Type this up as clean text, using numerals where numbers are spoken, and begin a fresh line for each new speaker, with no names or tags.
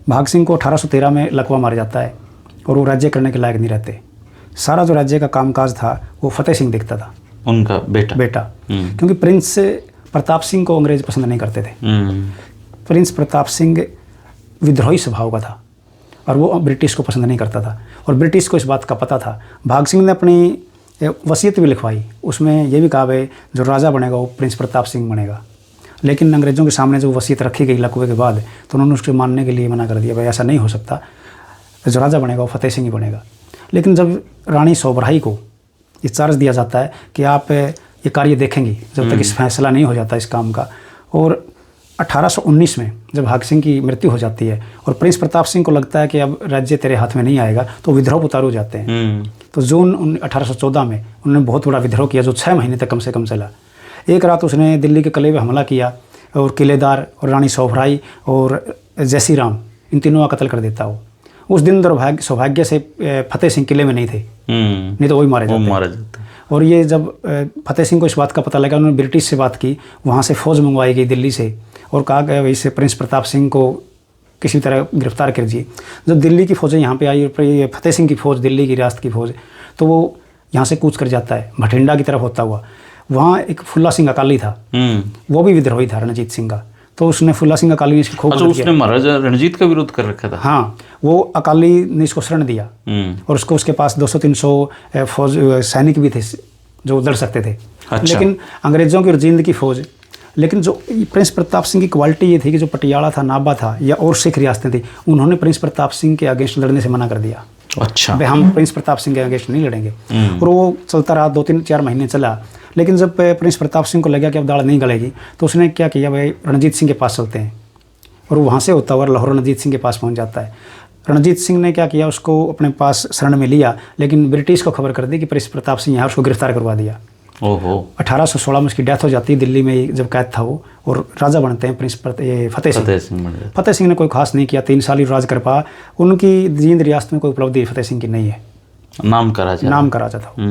भाग सिंह को 1813 में लकवा मारा जाता है और वो राज्य करने के लायक नहीं रहते। सारा जो राज्य का कामकाज था वो फतेह सिंह देखता था,
उनका बेटा।
क्योंकि प्रिंस प्रताप सिंह को अंग्रेज पसंद नहीं करते थे। प्रिंस प्रताप सिंह विद्रोही स्वभाव का था और वो ब्रिटिश को पसंद नहीं करता था, और ब्रिटिश को इस बात का पता था। भाग सिंह ने अपनी वसीयत भी लिखवाई, उसमें यह भी कहा है जो राजा बनेगा वो प्रिंस प्रताप सिंह बनेगा। लेकिन अंग्रेज़ों के सामने जो वसीयत रखी गई लकवे के बाद, तो उन्होंने उसके मानने के लिए मना कर दिया, भाई ऐसा नहीं हो सकता, जो राजा बनेगा वो फतेह सिंह ही बनेगा। लेकिन जब रानी सौभराई को ये चार्ज दिया जाता है कि आप ये कार्य देखेंगी जब तक इस फैसला नहीं हो जाता इस काम का, और 1819 में जब भाग सिंह की मृत्यु हो जाती है और प्रिंस प्रताप सिंह को लगता है कि अब राज्य तेरे हाथ में नहीं आएगा, तो विद्रोह उतारू जाते हैं। तो जून 1814 में उन्होंने बहुत बड़ा विद्रोह किया जो 6 महीने तक कम से कम चला। एक रात उसने दिल्ली के किले पर हमला किया और किलेदार और रानी सौभराई और जैसी राम इन तीनों का कत्ल कर देता। वो उस दिन सौभाग्य से फतेह सिंह किले में नहीं थे, नहीं तो वही मारे जाते। और ये जब फतेह सिंह को इस बात का पता लगा, उन्होंने ब्रिटिश से बात की, वहाँ से फ़ौज मंगवाई गई दिल्ली से और कहा गया वैसे प्रिंस प्रताप सिंह को किसी तरह गिरफ्तार कर दीजिए। जब दिल्ली की फ़ौजें यहाँ पे आई और फतेह सिंह की फ़ौज, दिल्ली की रियासत की फ़ौज, तो वो यहाँ से कूच कर जाता है भटिंडा की तरफ होता हुआ। वहाँ एक फुल्ला सिंह अकाली था, वो भी विद्रोही था रणजीत सिंह का, तो उसने फुल्ला सिंह अकाली ने इसकी खूब मदद
उसने महाराजा रणजीत का विरोध कर रखा था।
हाँ, वो अकाली ने इसको शरण दिया और उसको उसके पास 200-300 फौज सैनिक भी थे जो लड़ सकते थे। लेकिन अंग्रेज़ों की और जींद की फ़ौज, लेकिन जो प्रिंस प्रताप सिंह की क्वालिटी ये थी कि जो पटियाला था, नाभा था या और सिख रियासतें थी, उन्होंने प्रिंस प्रताप सिंह के अगेंस्ट लड़ने से मना कर दिया।
अच्छा,
भाई हम प्रिंस प्रताप सिंह के अगेंस्ट नहीं लड़ेंगे। और वो चलता रहा, 2-3-4 महीने चला। लेकिन जब प्रिंस प्रताप सिंह को लगा कि अब दाढ़ नहीं गलेगी, तो उसने क्या किया, भाई रणजीत सिंह के पास चलते हैं, और वहाँ से होता हुआ लाहौर रणजीत सिंह के पास पहुँच जाता है। रणजीत सिंह ने क्या किया, उसको अपने पास शरण में लिया, लेकिन ब्रिटिश को खबर कर दी कि प्रिंस प्रताप सिंह यहाँ, उसको गिरफ्तार करवा दिया। 1816 में उसकी डेथ हो जाती है दिल्ली में जब कैद था वो, और राजा बनते हैं फतेह सिंह। फतेह सिंह ने कोई खास नहीं किया, 3 साल ही राज कर पाया। उनकी जींद रियासत में कोई उपलब्धि फतेह सिंह की नहीं है,
नाम का राजा
था।